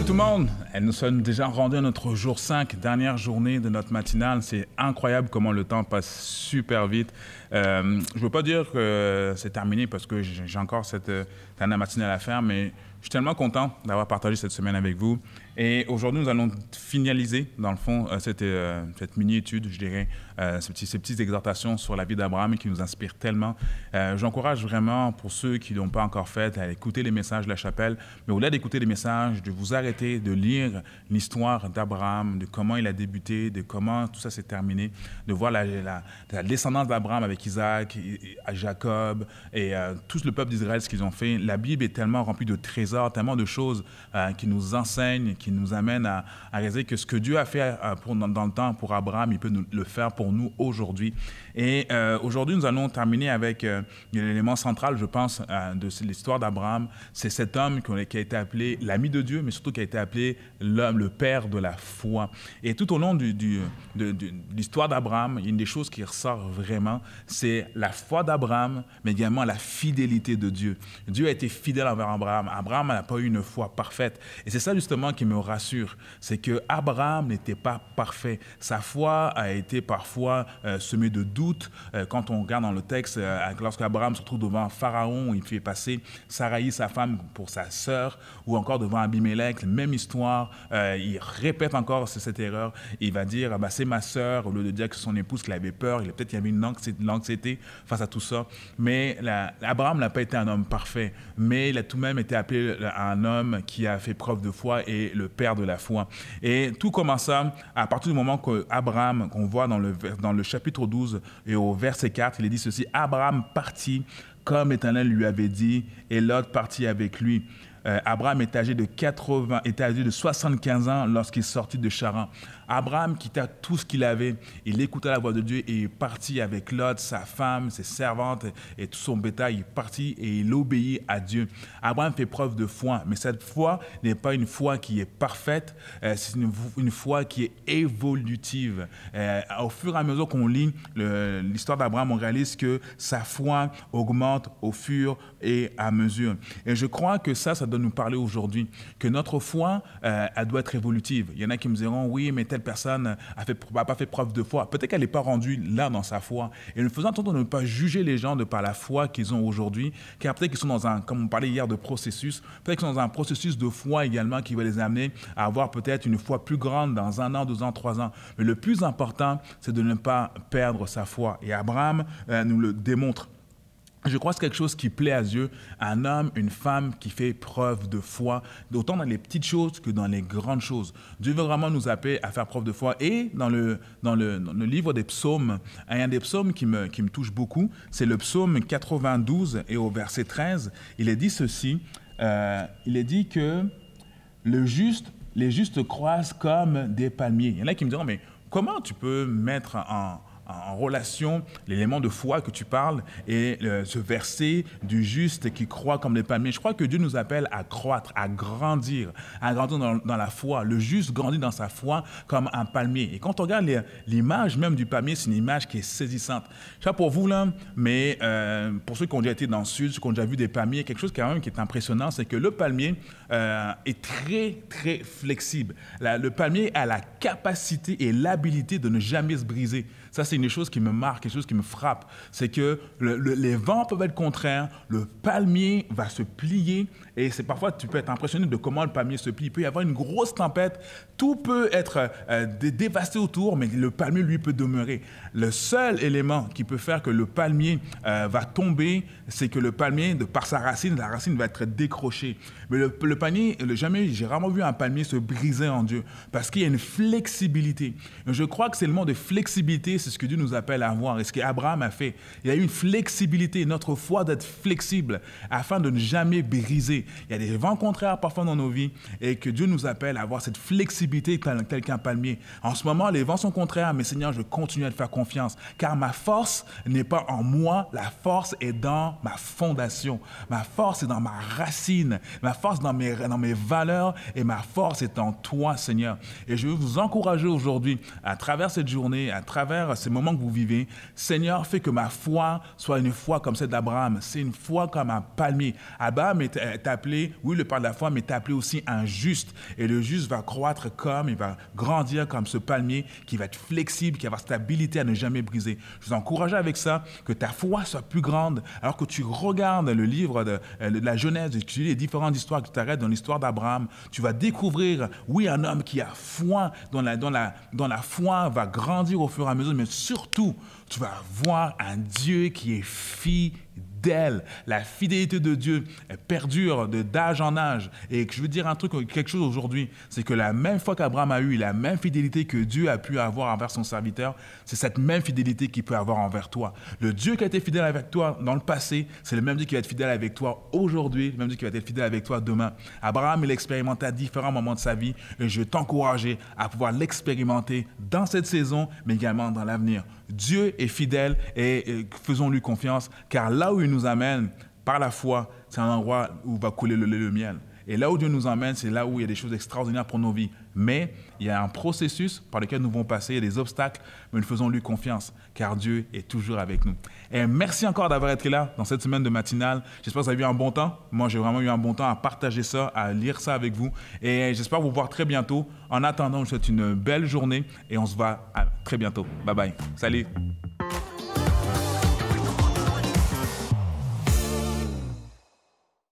tout le monde, nous sommes déjà rendus à notre jour 5, dernière journée de notre matinale. C'est incroyable comment le temps passe super vite. Je ne veux pas dire que c'est terminé parce que j'ai encore cette dernière matinale à faire, mais je suis tellement content d'avoir partagé cette semaine avec vous. Et aujourd'hui, nous allons finaliser, dans le fond, cette mini-étude, je dirais, ces petites exhortations sur la vie d'Abraham qui nous inspirent tellement. J'encourage vraiment, pour ceux qui ne l'ont pas encore fait, à écouter les messages de la chapelle, mais au-delà d'écouter les messages, de vous arrêter, de lire l'histoire d'Abraham, de comment il a débuté, de comment tout ça s'est terminé, de voir la descendance d'Abraham avec Isaac, Jacob et tout le peuple d'Israël, ce qu'ils ont fait. La Bible est tellement remplie de trésors, tellement de choses qui nous enseignent, qui nous amènent à réaliser que ce que Dieu a fait dans le temps pour Abraham, il peut le faire pour nous aujourd'hui. Et aujourd'hui, nous allons terminer avec l'élément central, je pense, de l'histoire d'Abraham. C'est cet homme qui a été appelé l'ami de Dieu, mais surtout qui a été appelé l'homme, le père de la foi. Et tout au long de l'histoire d'Abraham, il y a une des choses qui ressort vraiment, c'est la foi d'Abraham, mais également la fidélité de Dieu. Dieu a été fidèle envers Abraham. Abraham n'a pas eu une foi parfaite. Et c'est ça justement qui me rassure, c'est que Abraham n'était pas parfait. Sa foi a été parfois semée de doutes. Quand on regarde dans le texte, lorsqu'Abraham se retrouve devant Pharaon, il fait passer Saraï, sa femme, pour sa sœur, ou encore devant Abimelech, même histoire. Il répète encore cette erreur. Il va dire, c'est ma sœur, au lieu de dire que c'est son épouse qui avait peur. Peut-être qu'il y avait une anxiété face à tout ça. Mais Abraham n'a pas été un homme parfait, mais il a tout de même été appelé un homme qui a fait preuve de foi et le père de la foi. Et tout commença à partir du moment qu'Abraham, qu'on voit dans le chapitre 12 et au verset 4, il est dit ceci: Abraham partit comme l'Éternel lui avait dit, et Lot partit avec lui. Abraham était âgé de 75 ans lorsqu'il sortit de Charan. Abraham quitta tout ce qu'il avait, il écouta la voix de Dieu et il est parti avec Lot, sa femme, ses servantes et tout son bétail. Il est parti et il obéit à Dieu. Abraham fait preuve de foi, mais cette foi n'est pas une foi qui est parfaite, c'est une foi qui est évolutive. Au fur et à mesure qu'on lit l'histoire d'Abraham, on réalise que sa foi augmente au fur et à mesure. Et je crois que ça doit nous parler aujourd'hui, que notre foi, elle doit être évolutive. Il y en a qui me diront, oui, mais telle personne n'a pas fait preuve de foi. Peut-être qu'elle n'est pas rendue là dans sa foi. Et nous faisons attention de ne pas juger les gens de par la foi qu'ils ont aujourd'hui, car peut-être qu'ils sont dans comme on parlait hier de processus, peut-être qu'ils sont dans un processus de foi également qui va les amener à avoir peut-être une foi plus grande dans 1 an, 2 ans, 3 ans. Mais le plus important, c'est de ne pas perdre sa foi. Et Abraham nous le démontre. Je crois que c'est quelque chose qui plaît à Dieu, un homme, une femme qui fait preuve de foi, autant dans les petites choses que dans les grandes choses. Dieu veut vraiment nous appeler à faire preuve de foi. Et dans le livre des psaumes, un des psaumes qui me touche beaucoup, c'est le psaume 92 et au verset 13, il est dit ceci, il est dit que les justes croissent comme des palmiers. Il y en a qui me diront, mais comment tu peux mettre en relation l'élément de foi que tu parles et ce verset du juste qui croit comme les palmiers. Je crois que Dieu nous appelle à croître, à grandir dans la foi. Le juste grandit dans sa foi comme un palmier. Et quand on regarde l'image même du palmier, c'est une image qui est saisissante. Je sais pas pour vous là, mais pour ceux qui ont déjà été dans le sud, ceux qui ont déjà vu des palmiers, quelque chose quand même qui est impressionnant, c'est que le palmier est très, très flexible. Le palmier a la capacité et l'habilité de ne jamais se briser. Ça, c'est une chose qui me marque, quelque chose qui me frappe. C'est que les vents peuvent être contraires, le palmier va se plier et parfois tu peux être impressionné de comment le palmier se plie. Il peut y avoir une grosse tempête, tout peut être dévasté autour, mais le palmier, lui, peut demeurer. Le seul élément qui peut faire que le palmier va tomber, c'est que le palmier, par sa racine, la racine va être décrochée. Mais le palmier, j'ai rarement vu un palmier se briser en Dieu parce qu'il y a une flexibilité. Et je crois que c'est le mot de flexibilité, c'est ce que Dieu nous appelle à avoir et ce qu'Abraham a fait. Il y a eu une flexibilité, notre foi d'être flexible afin de ne jamais briser. Il y a des vents contraires parfois dans nos vies et que Dieu nous appelle à avoir cette flexibilité tel qu'un palmier. En ce moment, les vents sont contraires, mais Seigneur, je continue à te faire confiance car ma force n'est pas en moi, la force est dans ma fondation. Ma force est dans ma racine, ma force dans mes valeurs et ma force est en toi, Seigneur. Et je veux vous encourager aujourd'hui, à travers cette journée, à travers Seigneur, ces moments que vous vivez, Seigneur, fais que ma foi soit une foi comme celle d'Abraham. C'est une foi comme un palmier. Abraham est appelé, oui, le père de la foi, mais est appelé aussi un juste. Et le juste va croître il va grandir comme ce palmier qui va être flexible, qui va avoir stabilité à ne jamais briser. Je vous encourage avec ça, que ta foi soit plus grande, alors que tu regardes le livre de la Genèse, et tu lis les différentes histoires, que tu t'arrêtes dans l'histoire d'Abraham, tu vas découvrir, oui, un homme qui a foi, dont la foi va grandir au fur et à mesure, mais surtout, tu vas voir un Dieu qui est fidèle. La fidélité de Dieu perdure d'âge en âge. Et je veux dire quelque chose aujourd'hui, c'est que la même foi qu'Abraham a eu, la même fidélité que Dieu a pu avoir envers son serviteur, c'est cette même fidélité qu'il peut avoir envers toi. Le Dieu qui a été fidèle avec toi dans le passé, c'est le même Dieu qui va être fidèle avec toi aujourd'hui, le même Dieu qui va être fidèle avec toi demain. Abraham, il l'expérimenté à différents moments de sa vie et je veux t'encourager à pouvoir l'expérimenter dans cette saison, mais également dans l'avenir. Dieu est fidèle et faisons-lui confiance, car là où il nous amène, par la foi, c'est un endroit où va couler le lait et le miel. Et là où Dieu nous emmène, c'est là où il y a des choses extraordinaires pour nos vies. Mais il y a un processus par lequel nous devons passer, il y a des obstacles, mais nous faisons-lui confiance, car Dieu est toujours avec nous. Et merci encore d'avoir été là dans cette semaine de matinale. J'espère que vous avez eu un bon temps. Moi, j'ai vraiment eu un bon temps à partager ça, à lire ça avec vous. Et j'espère vous voir très bientôt. En attendant, je vous souhaite une belle journée et on se voit à très bientôt. Bye bye. Salut.